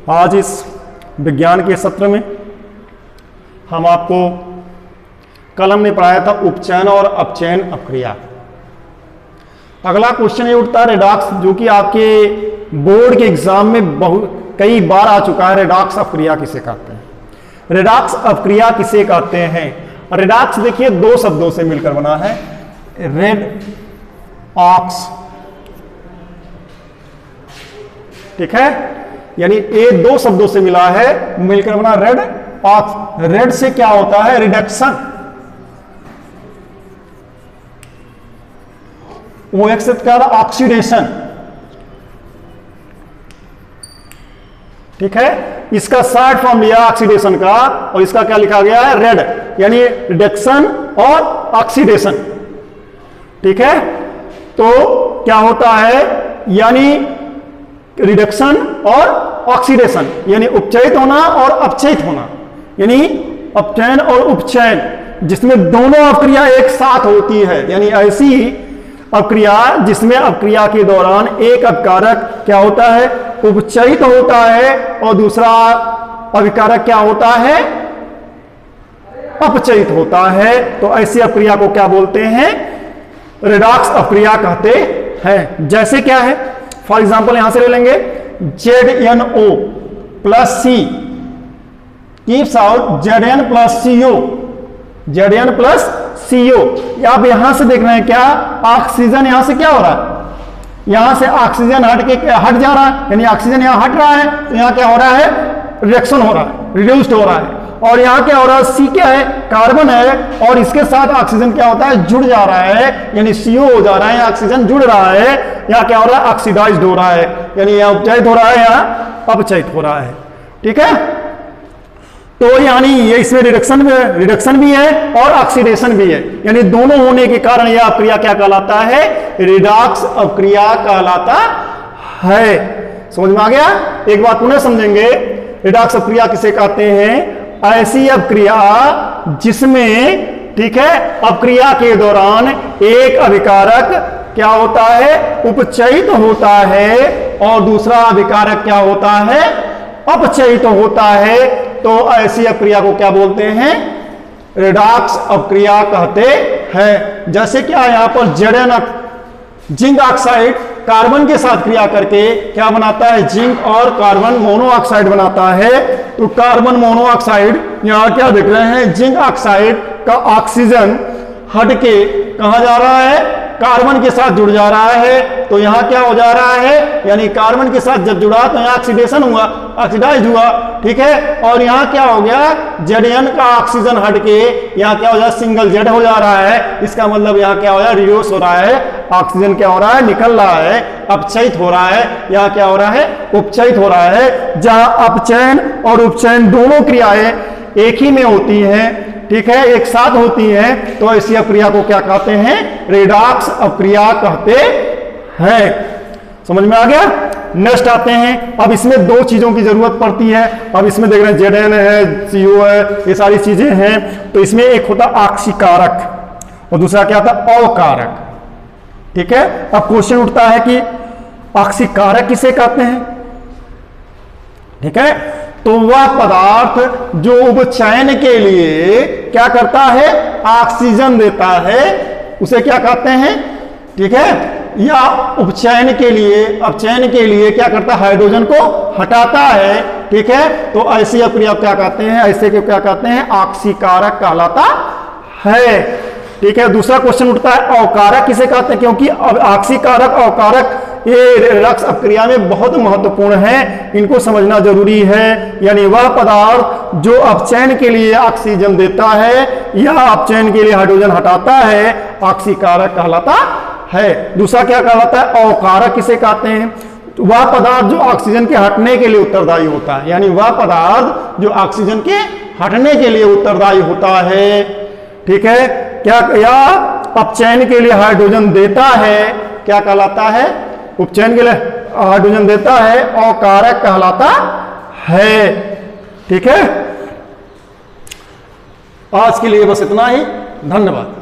आज इस विज्ञान के सत्र में हम आपको कलम में पढ़ाया था उपचयन और अपचयन अपक्रिया। अगला क्वेश्चन ये उठता है रेडॉक्स, जो कि आपके बोर्ड के एग्जाम में कई बार आ चुका है। रेडॉक्स अपक्रिया किसे कहते हैं? रेडॉक्स अपक्रिया किसे कहते हैं? रेडॉक्स देखिए दो शब्दों से मिलकर बना है, रेड ऑक्स, ठीक है, यानी ये दो शब्दों से मिला है, मिलकर बना रेड ऑक्स। रेड से क्या होता है? रिडक्शन, वो एक से क्या था? ऑक्सीडेशन, ठीक है। इसका शॉर्ट फॉर्म लिया ऑक्सीडेशन का, और इसका क्या लिखा गया है? रेड, यानी रिडक्शन और ऑक्सीडेशन, ठीक है। तो क्या होता है? यानी रिडक्शन और ऑक्सीडेशन, यानी उपचयित होना और अपचयित होना, यानी अपचयन और उपचयन, जिसमें दोनों अपक्रिया एक साथ होती है। यानी ऐसी अपक्रिया जिसमें अपक्रिया के दौरान एक अभिकारक क्या होता है? उपचयित होता है, और दूसरा अभिकारक क्या होता है? अपचयित होता है। तो ऐसी अपक्रिया को क्या बोलते हैं? रेडॉक्स अपक्रिया कहते हैं। जैसे क्या है? फॉर एग्जाम्पल यहां से ले लेंगे ZnO plus C keeps out Zn plus CO, Zn plus CO। आप यहां से देख रहे हैं क्या? ऑक्सीजन यहां से क्या हो रहा है? यहां से ऑक्सीजन हट जा रहा है, यानी ऑक्सीजन यहां हट रहा है, तो यहां क्या हो रहा है? रिएक्शन हो रहा है, रिड्यूस्ड हो रहा है। और यहां क्या हो रहा है? C क्या है? कार्बन है, और इसके साथ ऑक्सीजन क्या होता है? जुड़ जा रहा है, यानी CO हो जा रहा है, ऑक्सीजन जुड़ रहा है। यहां क्या हो रहा है? ऑक्सीडाइज्ड हो रहा है, यानी यहां उपचयित हो रहा है, यहां अपचयित हो रहा है, ठीक है। तो यानी ये इसमें रिडक्शन भी है और ऑक्सीडेशन भी है, यानी दोनों होने के कारण यह अपक्रिया क्या कहलाता है? रेडॉक्स अपक्रिया कहलाता है। समझ में आ गया? एक बात पुनः समझेंगे, रेडॉक्स अपक्रिया किसे कहते हैं? ऐसी अपक्रिया जिसमें, ठीक है, अपक्रिया के दौरान एक अभिकारक क्या होता है? उपचयित होता है, और दूसरा अभिकारक क्या होता है? अपचयित होता है। तो ऐसी अपक्रिया को क्या बोलते हैं? रेडॉक्स अपक्रिया कहते हैं। जैसे क्या यहां पर Zn जिंक ऑक्साइड कार्बन के साथ क्रिया करके क्या बनाता है? जिंक और कार्बन मोनोऑक्साइड बनाता है। तो कार्बन मोनोऑक्साइड, यहां क्या देख रहे हैं? जिंक ऑक्साइड का ऑक्सीजन हट के कहां जा रहा है? कार्बन के साथ जुड़ जा रहा है। तो यहां क्या हो जा रहा है? यानी कार्बन के साथ जब जुड़ा तो यहां ऑक्सीडेशन हुआ, ऑक्सीडाइज हुआ, ठीक है। और यहां क्या हो गया? Zn का ऑक्सीजन हट के यहां क्या हो जाए? सिंगल Z हो जा रहा है। इसका मतलब यहां क्या हो रहा है? रिड्यूस हो रहा है, ऑक्सीजन क्या हो रहा है? निकल रहा है, अपचयित हो रहा है। यहां क्या हो रहा है? उपचयित हो रहा है। जहां अपचयन और उपचयन दोनों क्रियाएं एक ही में होती हैं, ठीक है, एक साथ होती हैं, तो ऐसी अपक्रिया को क्या कहते हैं? रेडॉक्स अपक्रिया कहते हैं। समझ में आ गया? नेक्स्ट आते हैं। अब इसमें दो चीजों की जरूरत पड़ती है। अब इसमें देख रहे हैं Zn है, CO है, ये सारी चीजें हैं। तो इसमें एक होता ऑक्सीकारक और दूसरा क्या था? अवकारक, ठीक है। अब क्वेश्चन उठता है कि ऑक्सीकारक किसे कहते हैं? ठीक है, तो वह पदार्थ जो उपचयन के लिए क्या करता है? ऑक्सीजन देता है, उसे क्या कहते हैं? ठीक है, या उपचयन के लिए, अपचयन के लिए क्या करता है? हाइड्रोजन को हटाता है, ठीक है। तो ऐसी अपक्रिया क्या कहते हैं? ऐसे को क्या कहते हैं? ऑक्सीकारक कहलाता है, ठीक है। दूसरा क्वेश्चन उठता है अवकारक किसे कहते हैं? क्योंकि ऑक्सीकारक, अवकारक ये रेडॉक्स अपक्रिया में बहुत महत्वपूर्ण है, इनको समझना जरूरी है। यानी वह पदार्थ जो अपचयन के लिए ऑक्सीजन देता है या अपचयन के लिए हाइड्रोजन हटाता है, ऑक्सीकारक कहलाता है। दूसरा क्या कहलाता है? अवकारक किसे कहते हैं? वह पदार्थ जो ऑक्सीजन के हटने के लिए उत्तरदायी होता है, यानी वह पदार्थ जो ऑक्सीजन के हटने के लिए उत्तरदायी होता है, ठीक है, क्या, या अपचयन के लिए हाइड्रोजन देता है, क्या कहलाता है? उपचयन के लिए हाइड्रोजन देता है, अवकारक कहलाता है, ठीक है। आज के लिए बस इतना ही, धन्यवाद।